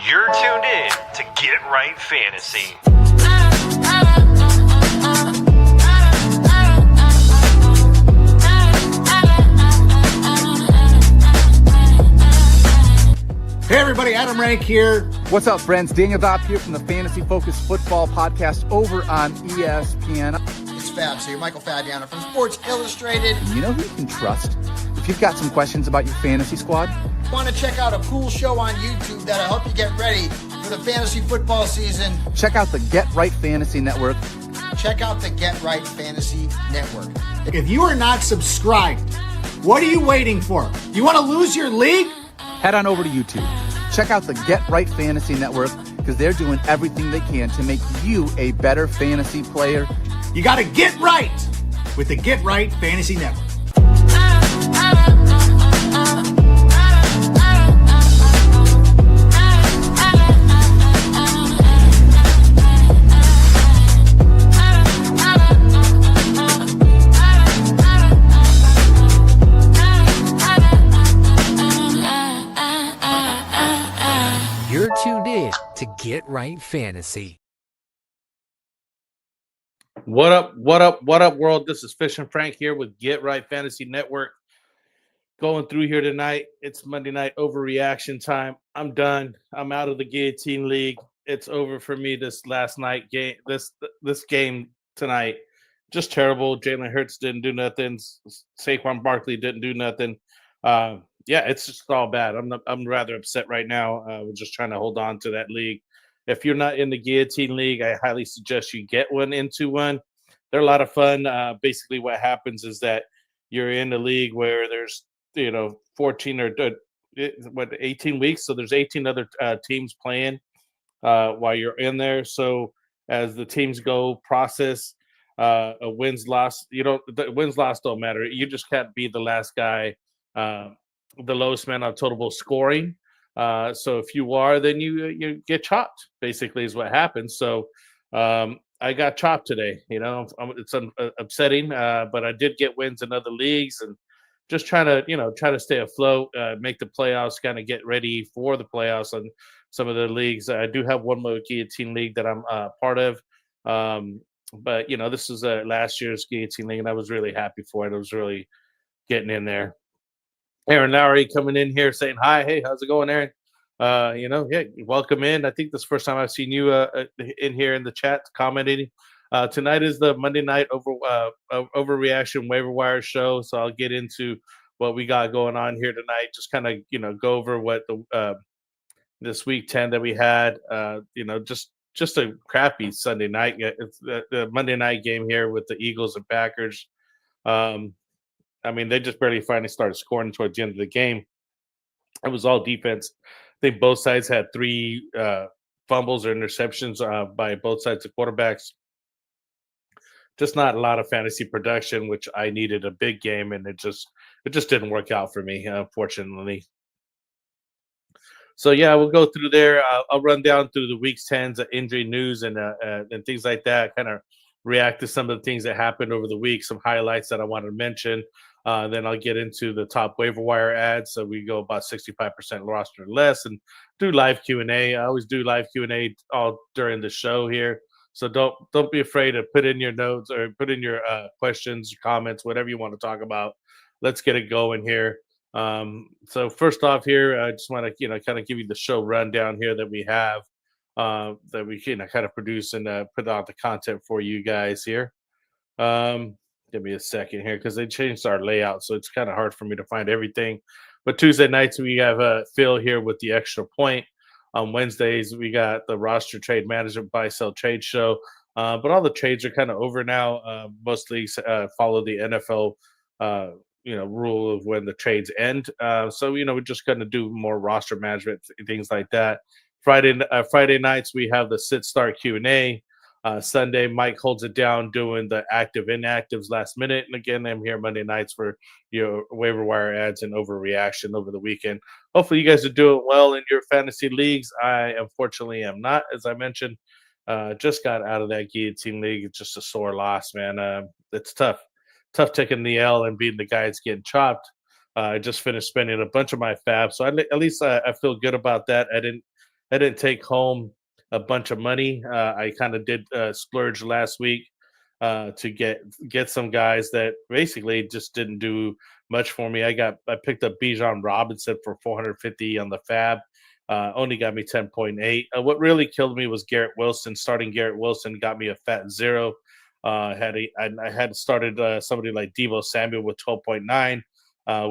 You're tuned in to Get Right Fantasy. Hey everybody, Adam Rank here. What's up, friends? Daniel Dopp here from the Fantasy Focused Football Podcast over on ESPN. It's Fabs here, Michael Fabiano from Sports Illustrated. You know who you can trust if you've got some questions about your fantasy squad? Want to check out a cool show on YouTube that'll help you get ready for the fantasy football season? Check out the Get Right Fantasy Network. Check out the Get Right Fantasy Network. If you are not subscribed, what are you waiting for? You want to lose your league? Head on over to YouTube. Check out the Get Right Fantasy Network because they're doing everything they can to make you a better fantasy player. You got to get right with the Get Right Fantasy Network. You're tuned in to Get Right Fantasy. What up, world? This is FishnFrank here with Get Right Fantasy Network. Going through here tonight. It's Monday night overreaction time. I'm done. I'm out of the Guillotine League. It's over for me this last night game. This game tonight, just terrible. Jalen Hurts didn't do nothing. Saquon Barkley didn't do nothing. Yeah, it's just all bad. I'm rather upset right now. We're just trying to hold on to that league. If you're not in the Guillotine League, I highly suggest you get into one. They're a lot of fun. Basically, what happens is that you're in a league where there's 14 or 18 weeks, so there's 18 other teams playing while you're in there. So as the teams go process a wins loss, the wins loss don't matter. You just can't be the last guy. The lowest man on total scoring. So if you are, then you get chopped, basically is what happens. So I got chopped today. It's upsetting, but I did get wins in other leagues and just trying to stay afloat, make the playoffs, kind of get ready for the playoffs on some of the leagues. I do have one more Guillotine League that I'm part of. But this is last year's Guillotine League, and I was really happy for it. I was really getting in there. Aaron Lowry coming in here saying hi. Hey, how's it going, Aaron? Welcome in. I think this is the first time I've seen you in here in the chat commenting. Tonight is the Monday night overreaction waiver wire show, so I'll get into what we got going on here tonight. Just kind of go over what the this week 10 that we had. Just a crappy Sunday night. It's the Monday night game here with the Eagles and Packers. They just barely finally started scoring towards the end of the game. It was all defense. I think both sides had 3 fumbles or interceptions by both sides of quarterbacks. Just not a lot of fantasy production, which I needed a big game, and it just didn't work out for me, unfortunately. So yeah, we'll go through there. I'll run down through the week's 10s, injury news, and things like that. Kind of react to some of the things that happened over the week, some highlights that I wanted to mention. Then I'll get into the top waiver wire ads. So we go about 65% roster or less, and do live Q&A. I always do live Q&A all during the show here. So don't be afraid to put in your notes or put in your questions, comments, whatever you want to talk about. Let's get it going here. So first off here, I just want to kind of give you the show rundown here that we have that we kind of produce and put out the content for you guys here. Give me a second here because they changed our layout, so it's kind of hard for me to find everything. But Tuesday nights we have Phil here with the extra point. On Wednesdays we got the roster trade management buy sell trade show. But all the trades are kind of over now. Mostly follow the NFL rule of when the trades end. So we're just going to do more roster management things like that. Friday nights we have the sit start Q&A. Sunday, Mike holds it down doing the active inactives last minute. And again, I'm here Monday nights for your waiver wire ads and overreaction over the weekend. Hopefully you guys are doing well in your fantasy leagues. I unfortunately am not, as I mentioned. Just got out of that Guillotine League. It's just a sore loss, man. It's tough taking the L and being the guy that's getting chopped. I just finished spending a bunch of my fab, so at least I feel good about that. I didn't I didn't take home a bunch of money. I kind of did splurge last week to get some guys that basically just didn't do much for me. I picked up Bijan Robinson for 450 on the Fab. Only got me 10.8. What really killed me was Garrett Wilson. Starting Garrett Wilson got me a fat zero. I had started somebody like Deebo Samuel with 12.9.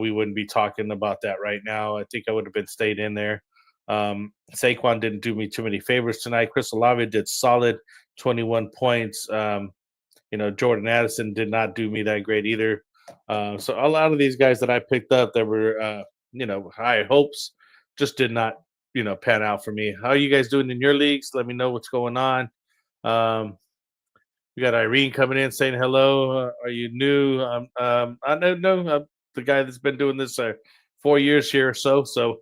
We wouldn't be talking about that right now. I think I would have been stayed in there. Saquon didn't do me too many favors tonight. Chris Olave did solid, 21 points. Jordan Addison did not do me that great either. So a lot of these guys that I picked up that were, high hopes just did not, pan out for me. How are you guys doing in your leagues? Let me know what's going on. We got Irene coming in saying hello. Are you new? I don't know. I'm the guy that's been doing this 4 years here or so. So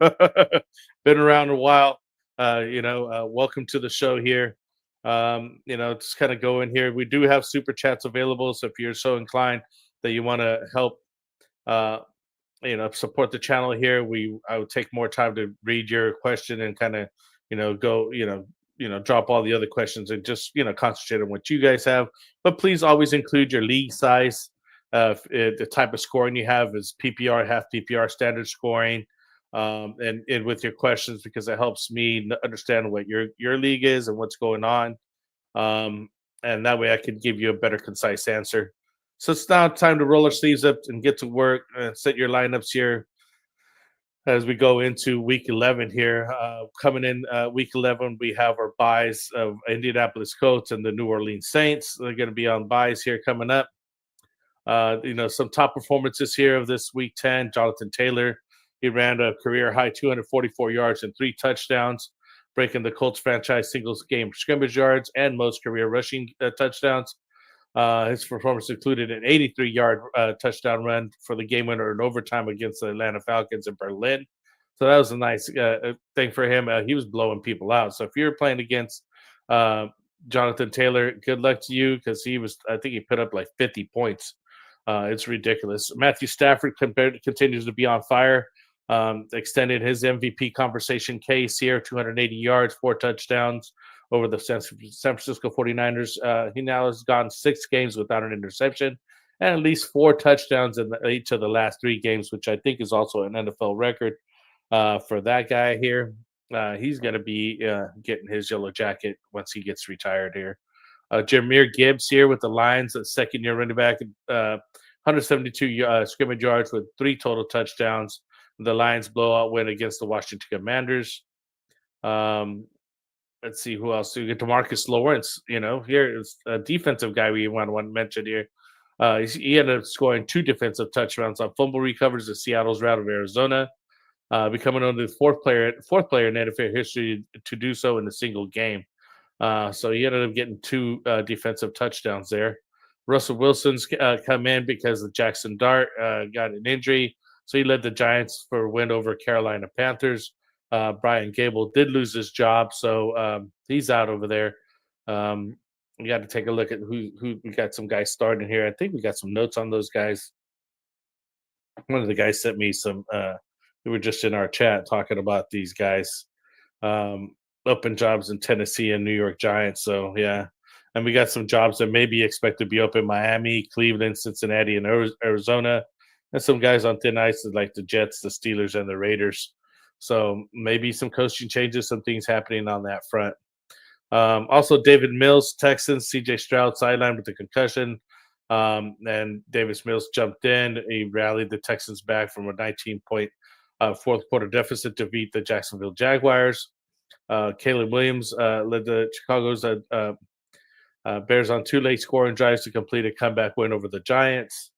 been around a while. Welcome to the show here. Just kind of go in here. We do have super chats available. So if you're so inclined that you want to help, support the channel here, I would take more time to read your question and kind of, go, drop all the other questions and just, concentrate on what you guys have. But please always include your league size. The type of scoring you have is PPR, half PPR, standard scoring, and with your questions, because it helps me understand what your league is and what's going on. And that way I could give you a better, concise answer. So it's now time to roll our sleeves up and get to work and set your lineups here as we go into week 11 here. Coming in week 11, we have our buys of Indianapolis Colts and the New Orleans Saints. They're going to be on buys here coming up. Some top performances here of this week 10. Jonathan Taylor, he ran a career high 244 yards and 3 touchdowns, breaking the Colts franchise singles game scrimmage yards and most career rushing touchdowns. His performance included an 83-yard touchdown run for the game winner in overtime against the Atlanta Falcons in Berlin. So that was a nice thing for him. He was blowing people out. So if you're playing against Jonathan Taylor, good luck to you, because I think he put up like 50 points. It's ridiculous. Matthew Stafford continues to be on fire. Extended his MVP conversation case here, 280 yards, 4 touchdowns over the San Francisco 49ers. He now has gone 6 games without an interception and at least 4 touchdowns in each of the last 3 games, which I think is also an NFL record for that guy here. He's going to be getting his yellow jacket once he gets retired here. Jahmyr Gibbs here with the Lions, a second-year running back, 172 scrimmage yards with 3 total touchdowns. The Lions blowout win against the Washington Commanders. Let's see who else. We get DeMarcus Lawrence. Here is a defensive guy we want to mention here. He ended up scoring 2 defensive touchdowns on fumble recovers of Seattle's rout of Arizona, becoming only the fourth player in NFL history to do so in a single game. So he ended up getting 2 defensive touchdowns there. Russell Wilson's come in because of Jackson Dart got an injury. So he led the Giants for a win over Carolina Panthers. Brian Gable did lose his job, so he's out over there. We got to take a look at who we got. Some guys starting here. I think we got some notes on those guys. One of the guys sent me some. We were just in our chat talking about these guys open jobs in Tennessee and New York Giants. So yeah, and we got some jobs that may be expected to be open in Miami, Cleveland, Cincinnati, and Arizona. And some guys on thin ice like the Jets, the Steelers, and the Raiders. So maybe some coaching changes, some things happening on that front. Also, David Mills, Texans, CJ Stroud sidelined with the concussion. And Davis Mills jumped in. He rallied the Texans back from a 19-point fourth quarter deficit to beat the Jacksonville Jaguars. Caleb Williams led the Chicago's Bears on 2 late scoring drives to complete a comeback win over the Giants.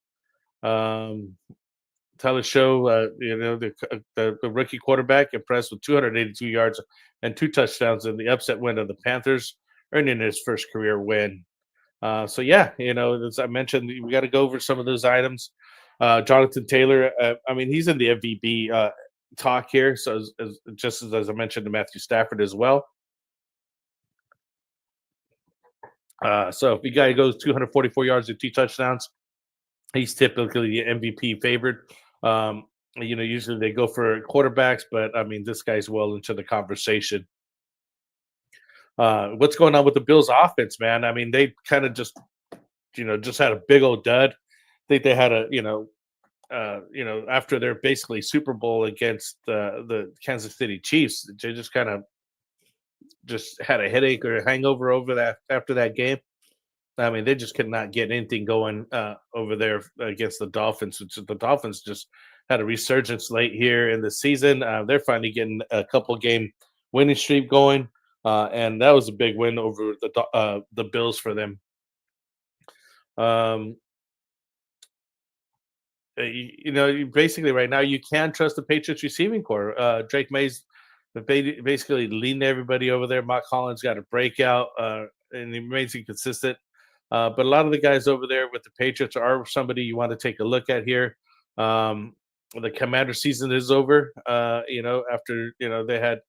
Tyler Show, the rookie quarterback, impressed with 282 yards and 2 touchdowns in the upset win of the Panthers, earning his first career win. So yeah, as I mentioned, we got to go over some of those items. Jonathan Taylor, he's in the MVP talk here. So as I mentioned to Matthew Stafford as well. So if the guy goes 244 yards and 2 touchdowns, he's typically the MVP favored. Usually they go for quarterbacks, but this guy's well into the conversation. What's going on with the Bills offense, man? I mean, they kind of just had a big old dud. I think they had after their basically Super Bowl against the Kansas City Chiefs, they just kind of just had a headache or a hangover over that after that game. I mean, they just could not get anything going over there against the Dolphins. Which the Dolphins just had a resurgence late here in the season. They're finally getting a couple game winning streak going, and that was a big win over the Bills for them. Basically right now you can trust the Patriots receiving core. Drake May's basically leading everybody over there. Mark Collins got a breakout, and he remains inconsistent. But a lot of the guys over there with the Patriots are somebody you want to take a look at here. The Commander season is over. After they had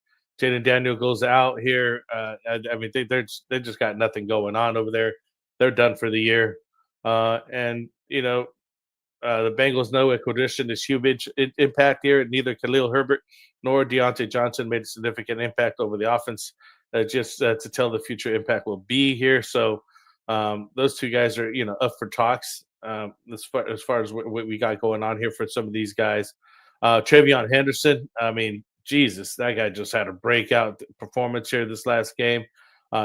Jaden Daniel goes out here. I mean, they just got nothing going on over there. They're done for the year. And the Bengals no acquisition is huge impact here. Neither Khalil Herbert nor Deontay Johnson made a significant impact over the offense. Just to tell the future impact will be here. So those two guys are up for talks as far as what we got going on here for some of these guys. Travion Henderson. I mean, Jesus, that guy just had a breakout performance here this last game.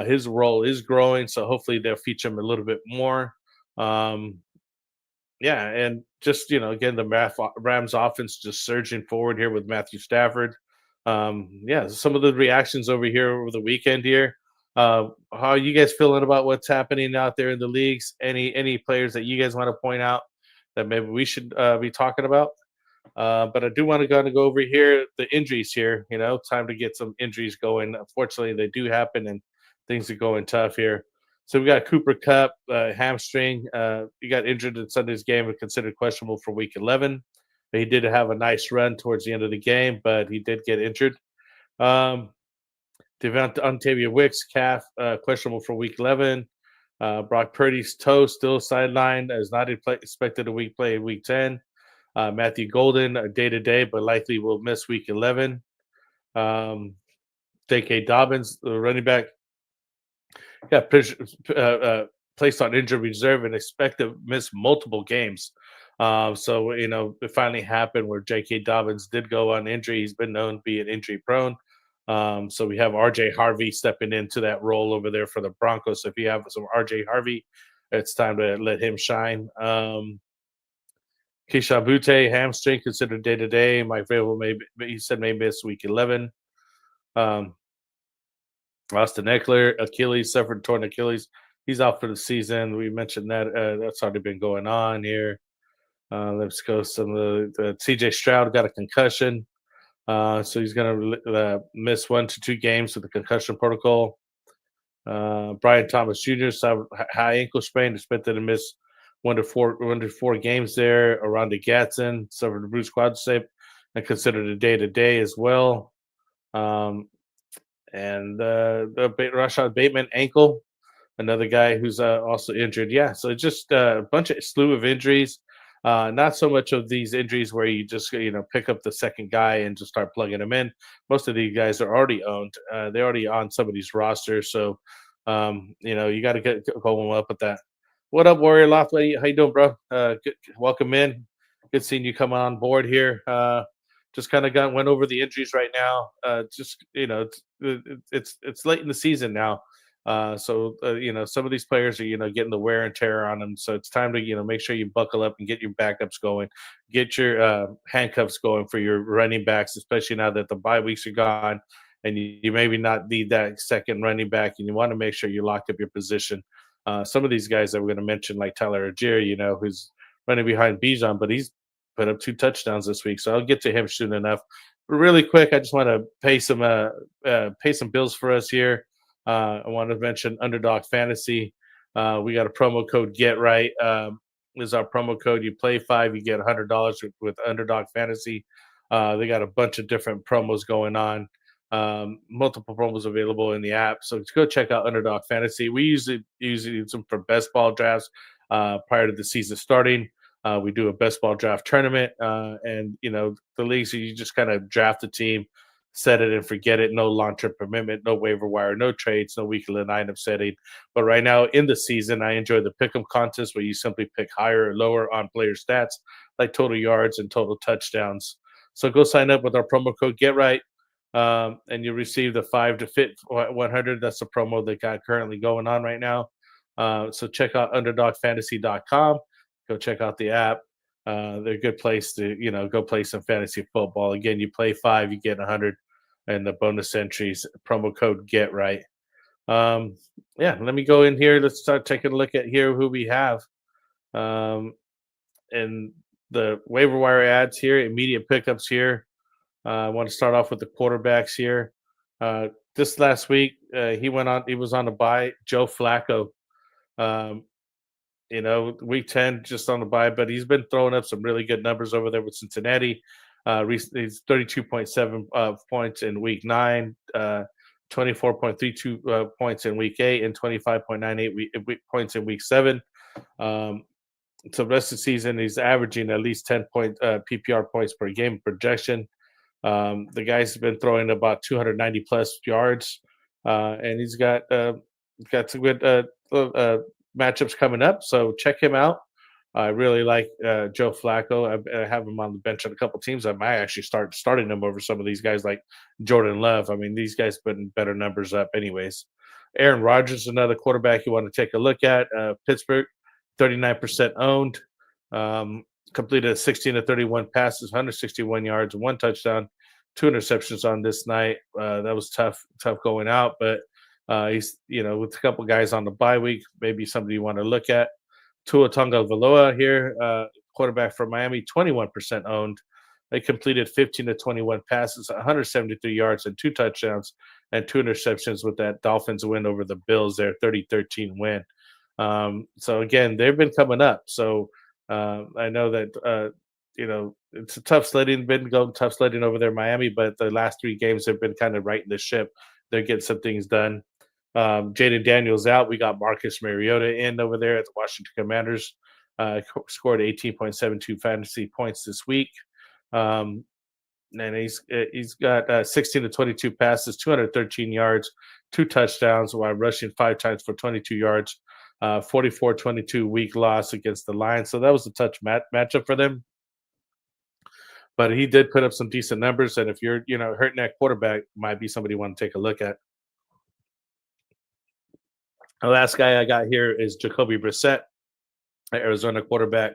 His role is growing, so hopefully they'll feature him a little bit more. Yeah, and just again, the Rams offense just surging forward here with Matthew Stafford. Some of the reactions over here over the weekend here. How are you guys feeling about what's happening out there in the leagues? Any players that you guys want to point out that maybe we should be talking about? But I do want to go over here the injuries here. Time to get some injuries going. Unfortunately, they do happen, and things are going tough here. So we got Cooper Kupp, hamstring. He got injured in Sunday's game and considered questionable for Week 11. He did have a nice run towards the end of the game, but he did get injured. Ontavia Wicks, calf, questionable for Week 11. Brock Purdy's toe still sidelined, as not expected a week play in Week 10. Matthew Golden, day-to-day, but likely will miss Week 11. J.K. Dobbins, the running back, got placed on injured reserve and expect to miss multiple games. So it finally happened where J.K. Dobbins did go on injury. He's been known to be an injury prone. So we have R.J. Harvey stepping into that role over there for the Broncos. So if you have some R.J. Harvey, it's time to let him shine. Keyshawn Butte, hamstring, considered day-to-day. Mike Vrabel may miss Week 11. Austin Eckler, Achilles, suffered torn Achilles. He's out for the season. We mentioned that. That's already been going on here. Let's go. Some of the CJ Stroud got a concussion. So he's going to miss 1 to 2 games with the concussion protocol. Brian Thomas Jr. saw high ankle sprain, expected to miss 1 to 4 games there. Aranda Gatson suffered a bruised quadricep and considered a day-to-day as well. And Rashad Bateman ankle, another guy who's also injured. Yeah, so it's just a slew of injuries. Not so much of these injuries where you just pick up the second guy and just start plugging them in. Most of these guys are already owned. They're already on somebody's roster, so you got to get going up with that. What up, Warrior Loft? How you doing, bro? Good, welcome in. Good seeing you come on board here. Just kind of went over the injuries right now. It's late in the season now. So some of these players are, getting the wear and tear on them. So it's time to, make sure you buckle up and get your backups going, get your handcuffs going for your running backs, especially now that the bye weeks are gone and you maybe not need that second running back, and you want to make sure you lock up your position. Some of these guys that we're going to mention, like Tyler Algier, who's running behind Bijan, but he's put up 2 touchdowns this week. So I'll get to him soon enough. But really quick, I just want to pay some bills for us here. I want to mention Underdog Fantasy. We got a promo code Get Right. This is our promo code. You play 5, you get $100 with Underdog Fantasy. They got a bunch of different promos going on. Multiple promos available in the app. So let's go check out Underdog Fantasy. We usually use them for best ball drafts prior to the season starting. We do a best ball draft tournament, and the leagues, you just kind of draft a team set it and forget it. No long-term commitment, no waiver wire, no trades, no weekly lineup setting. But right now in the season, I enjoy the pick'em contest where you simply pick higher or lower on player stats like total yards and total touchdowns. So go sign up with our promo code GetRight, and you receive the 5 to fit 100. That's the promo that got currently going on right now. So check out underdogfantasy.com. Go check out the app. They're a good place to, go play some fantasy football. Again, you play 5, you get 100, and the bonus entries, promo code Get Right. Yeah, let me go in here. Let's start taking a look at here who we have. And the waiver wire ads here, immediate pickups here. I want to start off with the quarterbacks here. This last week, he was on a bye. Joe Flacco. Week 10 just on the bye, but he's been throwing up some really good numbers over there with Cincinnati. He's 32.7 points in week 9, 24.32 points in week 8, and 25.98 points in week 7. So the rest of the season, he's averaging at least 10 PPR points per game projection. The guy's been throwing about 290 plus yards, and he's got some good matchups coming up. So check him out. I really like Joe Flacco. I have him on the bench on a couple teams. I might actually start starting him over some of these guys like Jordan Love. I mean, these guys putting better numbers up anyways. Aaron Rodgers, another quarterback you want to take a look at. Pittsburgh, 39% owned. Completed 16 to 31 passes, 161 yards, 1 touchdown, 2 interceptions on this night. That was tough going out, but he's, with a couple guys on the bye week, maybe somebody you want to look at. Tua Tagovailoa here, quarterback from Miami, 21% owned. They completed 15 to 21 passes, 173 yards, and 2 touchdowns, and 2 interceptions with that Dolphins win over the Bills, their 30-13 win. So again, they've been coming up. So I know that it's a tough sledding, tough sledding over there in Miami, but the last 3 games have been kind of righting the ship. They're getting some things done. Jaden Daniels out. We got Marcus Mariota in over there at the Washington Commanders. Scored 18.72 fantasy points this week. And he's got 16 to 22 passes, 213 yards, 2 touchdowns, while rushing 5 times for 22 yards. 44-22 week loss against the Lions. So that was a touch matchup for them. But he did put up some decent numbers. And if you're, hurting that quarterback, might be somebody you want to take a look at. The last guy I got here is Jacoby Brissett, Arizona quarterback.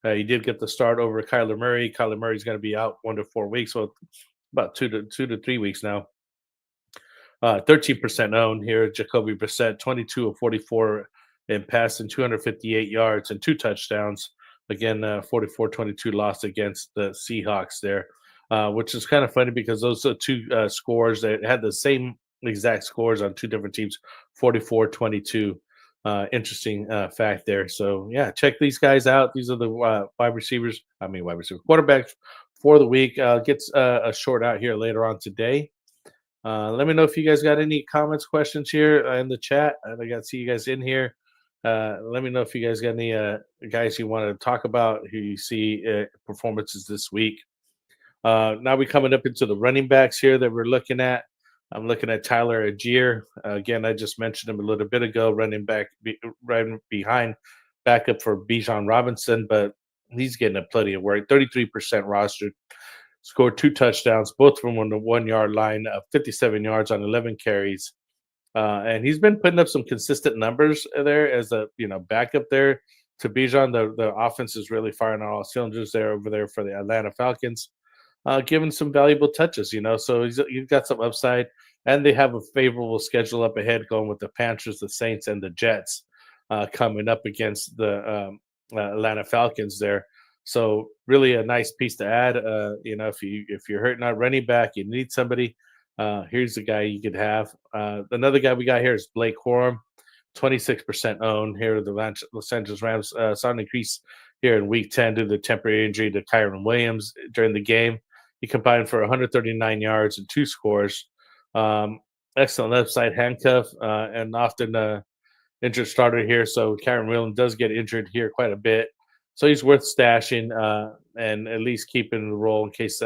He did get the start over Kyler Murray. Kyler Murray's going to be out 1 to 4 weeks, so about 2 to 3 weeks now. 13% owned here. Jacoby Brissett, 22 of 44 in passing, 258 yards and 2 touchdowns. Again, 44-22 loss against the Seahawks there, which is kind of funny because those are 2 scores that had the same exact scores on 2 different teams, 44-22. Interesting fact there. So, yeah, check these guys out. These are the wide receiver quarterbacks for the week. Gets a short out here later on today. Let me know if you guys got any comments, questions here in the chat. I got to see you guys in here. Let me know if you guys got any guys you want to talk about who you see performances this week. Now we're coming up into the running backs here that we're looking at. I'm looking at Tyler Algier. Again, I just mentioned him a little bit ago, running back right behind backup for Bijan Robinson, but he's getting plenty of work. 33% rostered. Scored 2 touchdowns, both from on the 1-yard line, 57 yards on 11 carries. And he's been putting up some consistent numbers there as a backup there to Bijan. The offense is really firing on all cylinders there over there for the Atlanta Falcons, giving some valuable touches, so he's got some upside. And they have a favorable schedule up ahead, going with the Panthers, the Saints, and the Jets coming up against the Atlanta Falcons there. So really a nice piece to add. If you're hurting on running back, you need somebody. Here's the guy you could have. Another guy we got here is Blake Corum, 26% owned here. The Los Angeles Rams saw an increase here in Week 10 due to the temporary injury to Kyron Williams during the game. He combined for 139 yards and 2 scores. Excellent left side handcuff and often injured starter here. So Kyron Williams does get injured here quite a bit. So he's worth stashing and at least keeping the role in case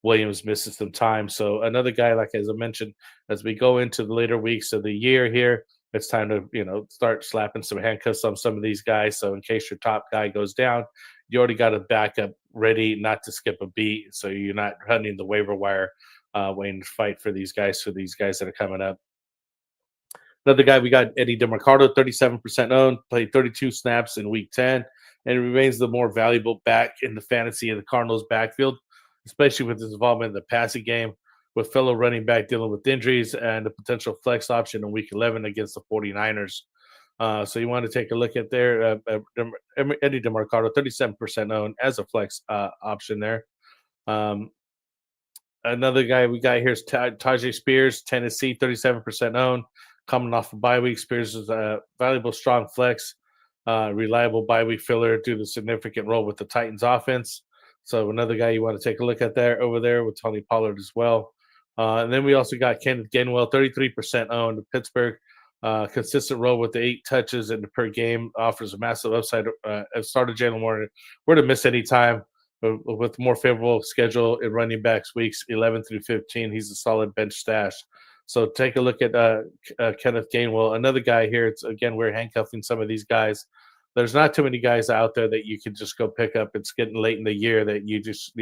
Williams misses some time. So another guy, like as I mentioned, as we go into the later weeks of the year here, it's time to start slapping some handcuffs on some of these guys. So in case your top guy goes down, you already got a backup ready, not to skip a beat. So you're not hunting the waiver wire, waiting to fight for these guys that are coming up. Another guy, we got Eddie DeMarcado, 37% owned, played 32 snaps in week 10, and remains the more valuable back in the fantasy of the Cardinals backfield, especially with his involvement in the passing game, with fellow running back dealing with injuries and a potential flex option in week 11 against the 49ers. So you want to take a look at there. Eddie DeMarcado, 37% owned as a flex option there. Another guy we got here is Tajay Spears, Tennessee, 37% owned. Coming off a bye week, Spears is a valuable, strong flex, reliable bye week filler due to the significant role with the Titans offense. So another guy you want to take a look at there over there with Tony Pollard as well. And then we also got Kenneth Gainwell, 33% owned, Pittsburgh. Consistent role with the 8 touches and per game, offers a massive upside. Started Jalen Warner. We're to miss any time with more favorable schedule in running backs weeks 11 through 15. He's a solid bench stash. So take a look at Kenneth Gainwell, another guy here. It's again, we're handcuffing some of these guys. There's not too many guys out there that you can just go pick up. It's getting late in the year that you just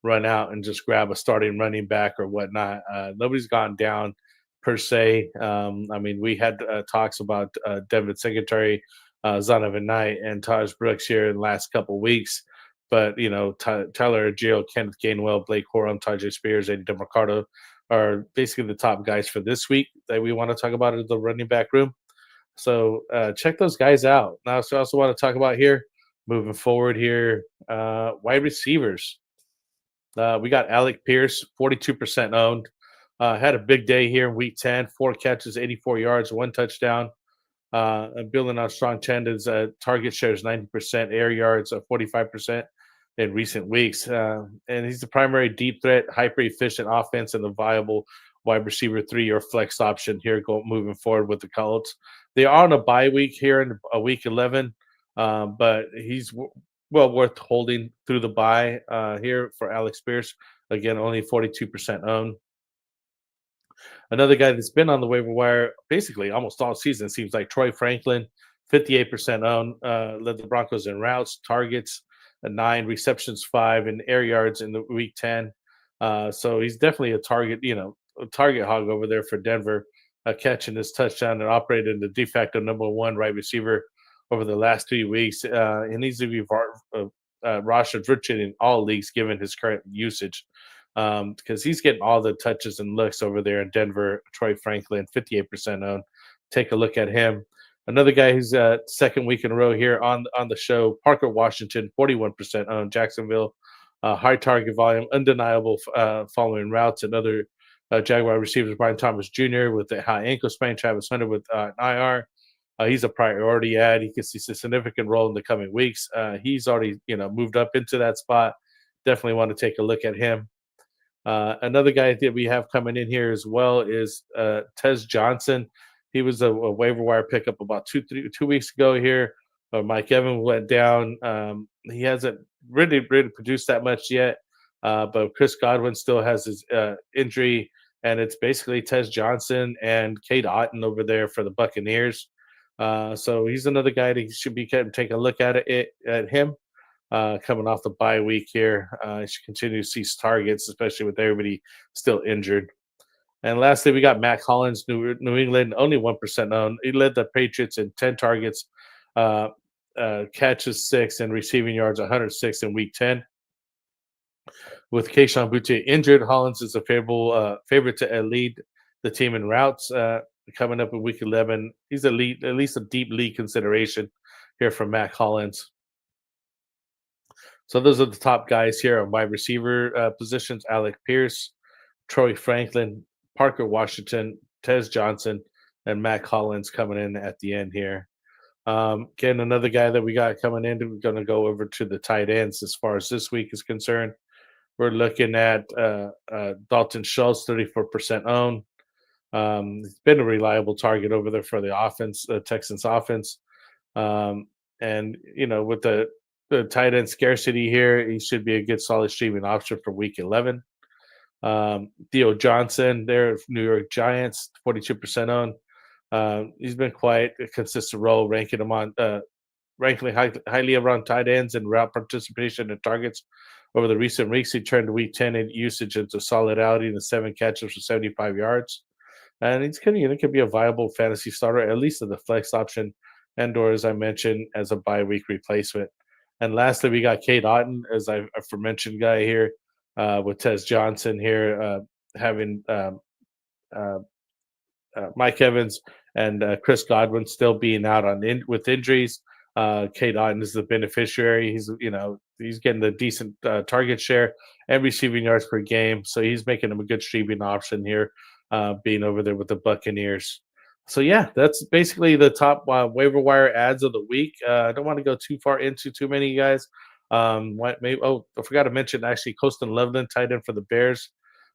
run out and just grab a starting running back or whatnot. Nobody's gone down per se. I mean, we had talks about Devin Singletary, Zonovan Knight, and Taj Brooks here in the last couple of weeks. But, Tyler Ageo, Kenneth Gainwell, Blake Corum, Tajay Spears, Eddie DeMarcado are basically the top guys for this week that we want to talk about in the running back room. So check those guys out. Now, so I also want to talk about here, moving forward here, wide receivers. We got Alec Pierce, 42% owned. Had a big day here in week 10, 4 catches, 84 yards, 1 touchdown. Building on strong tendons, target shares 90%, air yards 45% in recent weeks. And he's the primary deep threat, hyper-efficient offense, and the viable wide receiver 3 or flex option here moving forward with the Colts. They are on a bye week here in week 11, but he's well worth holding through the bye here for Alex Pierce. Again, only 42% owned. Another guy that's been on the waiver wire basically almost all season, seems like Troy Franklin, 58% owned, led the Broncos in routes, targets, 9, receptions 5, and air yards in the week 10. So he's definitely a target hog over there for Denver, catching his touchdown and operated the de facto number 1 right receiver over the last 3 weeks. He needs to be rostered virtually in all leagues given his current usage. Because he's getting all the touches and looks over there in Denver. Troy Franklin, 58% owned. Take a look at him. Another guy who's second week in a row here on the show, Parker Washington, 41% owned. Jacksonville, high target volume, undeniable following routes. And other Jaguar receivers, Brian Thomas Jr. with the high ankle sprain, Travis Hunter with IR. He's a priority ad. He can see a significant role in the coming weeks. He's already moved up into that spot. Definitely want to take a look at him. Another guy that we have coming in here as well is Tez Johnson. He was a waiver wire pickup about 2 weeks ago here. Mike Evans went down. He hasn't really produced that much yet, but Chris Godwin still has his injury, and it's basically Tez Johnson and Cade Otton over there for the Buccaneers. So he's another guy that you should be taking a look at him. Coming off the bye week here. You should continue to see targets, especially with everybody still injured. And lastly, we got Matt Collins, New England, only 1% owned. He led the Patriots in 10 targets, catches 6, and receiving yards 106 in week 10. With Kayshon Boutte injured, Hollins is a favorite to lead the team in routes. Coming up in week 11, he's at least a deep league consideration here from Matt Collins. So those are the top guys here on wide receiver positions: Alec Pierce, Troy Franklin, Parker Washington, Tez Johnson, and Matt Collins coming in at the end here. Again, another guy that we got coming in, we're going to go over to the tight ends as far as this week is concerned. We're looking at Dalton Schultz, 34% owned. He's been a reliable target over there for the offense, Texans offense. And, with the tight end scarcity here, he should be a good solid streaming option for week 11. Theo Johnson, they're New York Giants, 42% owned. He's been quite a consistent role, ranking highly around tight ends and route participation and targets over the recent weeks. He turned Week 10 in usage into solidarity in the 7 catches for 75 yards. And he's could be a viable fantasy starter, at least in the flex option, and/or as I mentioned, as a bye week replacement. And lastly, we got Kate Otten, as I aforementioned guy here, with Tez Johnson here, having uh, Mike Evans and Chris Godwin still being out with injuries. Kate Otten is the beneficiary. He's getting the decent target share and receiving yards per game, so he's making him a good streaming option here, being over there with the Buccaneers. So yeah, that's basically the top waiver wire ads of the week. I don't want to go too far into too many guys. I forgot to mention actually Colston Loveland, tight end for the Bears.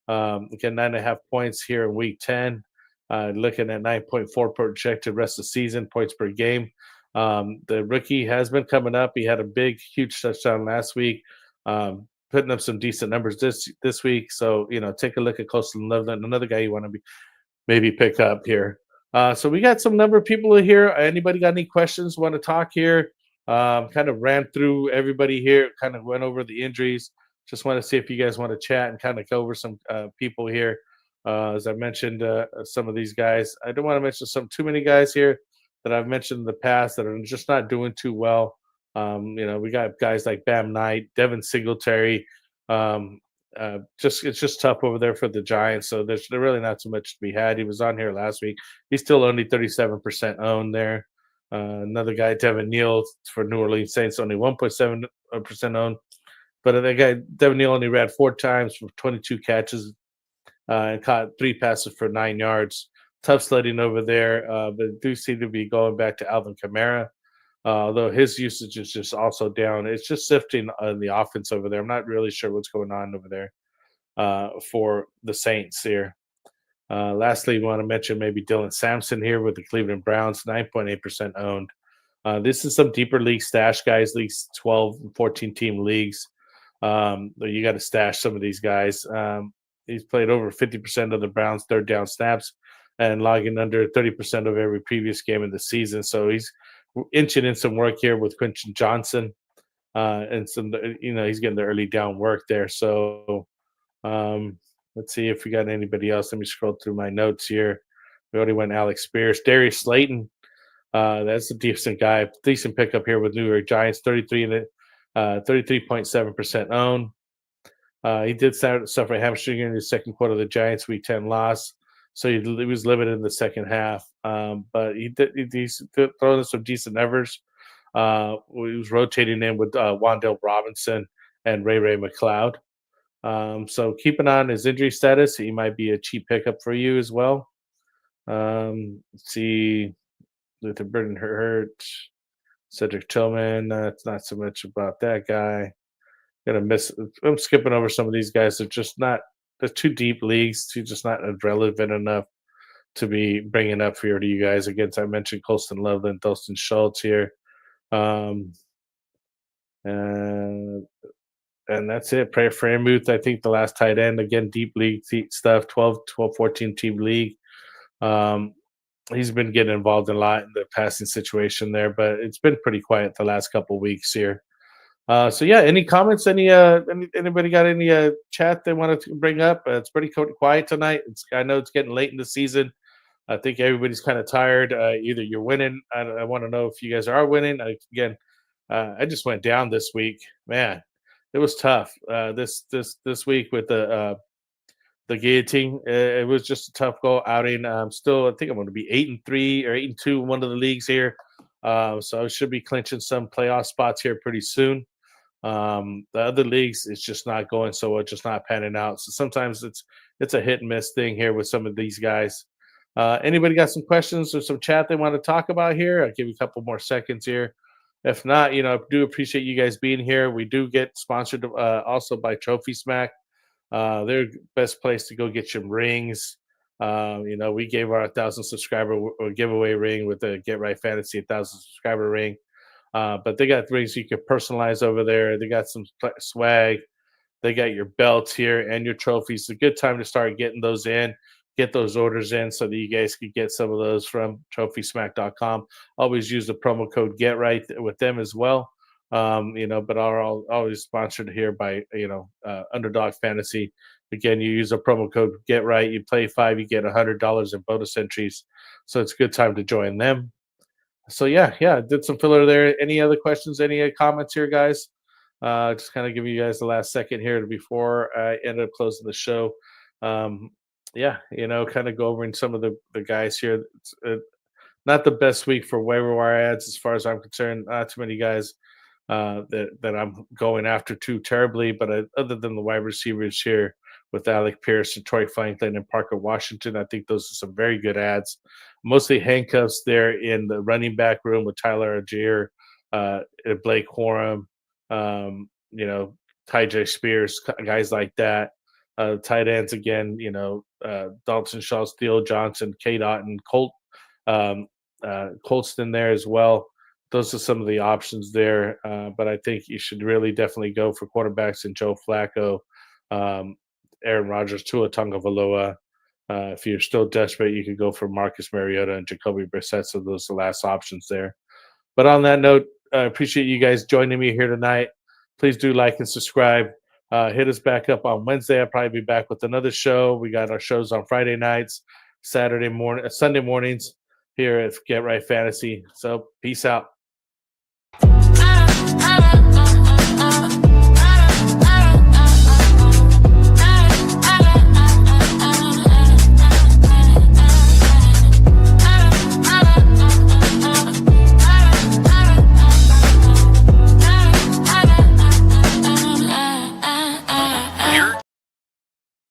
Again, 9.5 points here in Week 10. Looking at 9.4 projected rest of the season points per game. The rookie has been coming up. He had a huge touchdown last week, putting up some decent numbers this week. So, take a look at Colston Loveland, another guy you want to maybe pick up here. So we got some number of people here. Anybody got any questions, want to talk here? Kind of ran through everybody here, kind of went over the injuries. Just want to see if you guys want to chat and kind of go over some people here. As I mentioned, some of these guys, I don't want to mention too many guys here that I've mentioned in the past that are just not doing too well. We got guys like Bam Knight, Devin Singletary. It's just tough over there for the Giants. So there's really not so much to be had. He was on here last week. He's still only 37% owned there. Another guy, Devin Neal for New Orleans Saints, only 1.7% owned. But that guy, Devin Neal, only ran 4 times for 22 catches and caught 3 passes for 9 yards. Tough sledding over there, but do seem to be going back to Alvin Kamara. Although his usage is just also down. It's just sifting on the offense over there. I'm not really sure what's going on over there for the Saints here. Lastly, we want to mention maybe Dylan Sampson here with the Cleveland Browns, 9.8% owned. This is some deeper league stash guys, leagues 12 and 14 team leagues. You got to stash some of these guys. He's played over 50% of the Browns' third down snaps and logging under 30% of every previous game of the season. So he's inching in some work here with Quentin Johnson, and he's getting the early down work there. So let's see if we got anybody else. Let me scroll through my notes here. We already went Alex Spears, Darius Slayton. That's a decent guy, decent pickup here with New York Giants, 33.7% owned. He did suffer a hamstring in the second quarter of the Giants' Week 10 loss, so he was limited in the second half. But he's throwing some decent numbers. He was rotating in with Wan'Dale Robinson and Ray McLeod. So keep an eye on his injury status. He might be a cheap pickup for you as well. Let's see, Luther Burden Hurt, Cedric Tillman. It's not so much about that guy. I'm skipping over some of these guys. They're too deep leagues. They're just not relevant enough to be bringing up for you guys. Again, I mentioned Colston Loveland, Dalton Schultz here. And that's it. Prayer Freiermuth, I think the last tight end, again, deep league stuff, 12, 14 team league. He's been getting involved a lot in the passing situation there, but it's been pretty quiet the last couple of weeks here. So yeah, any comments? Anybody got any chat they wanted to bring up? It's pretty quiet tonight. I know it's getting late in the season. I think everybody's kind of tired. Either you're winning. I want to know if you guys are winning. I just went down this week. Man, it was tough. This week with the guillotine, it was just a tough goal outing. I think I'm going to be 8-3 or 8-2 in one of the leagues here. So I should be clinching some playoff spots here pretty soon. The other leagues, it's just not going so well, just not panning out. So sometimes it's a hit and miss thing here with some of these guys. Anybody got some questions or some chat they want to talk about here? I'll give you a couple more seconds here. If not, I do appreciate you guys being here. We do get sponsored also by Trophy Smack. They're the best place to go get your rings. We gave our 1,000 subscriber giveaway ring with the Get Right Fantasy 1,000 subscriber ring. But they got rings you can personalize over there. They got some swag. They got your belts here and your trophies. It's a good time to start getting those in, get those orders in so that you guys could get some of those from trophysmack.com. Always use the promo code GetRight with them as well. But are always sponsored here by, Underdog Fantasy. Again, you use a promo code GetRight. You play 5, you get $100 in bonus entries. So it's a good time to join them. So yeah, did some filler there. Any other questions? Any comments here, guys? Just kind of give you guys the last second here before I end up closing the show. Kind of go over in some of the guys here. It's not the best week for waiver wire ads as far as I'm concerned. Not too many guys that I'm going after too terribly, but other than the wide receivers here with Alec Pierce, Detroit Franklin, and Parker Washington, I think those are some very good ads. Mostly handcuffs there in the running back room with Tyler Algier, Blake Corum, Ty J. Spears, guys like that. Tight ends again, Dalton Shaw, Steele Johnson, K. Dotton, Colston there as well. Those are some of the options there. But I think you should really definitely go for quarterbacks in Joe Flacco, Aaron Rodgers, Tua Tagovailoa. If you're still desperate, you could go for Marcus Mariota and Jacoby Brissett. So those are the last options there. But on that note, I appreciate you guys joining me here tonight. Please do like and subscribe. Hit us back up on Wednesday. I'll probably be back with another show. We got our shows on Friday nights, Sunday mornings here at Get Right Fantasy. So peace out.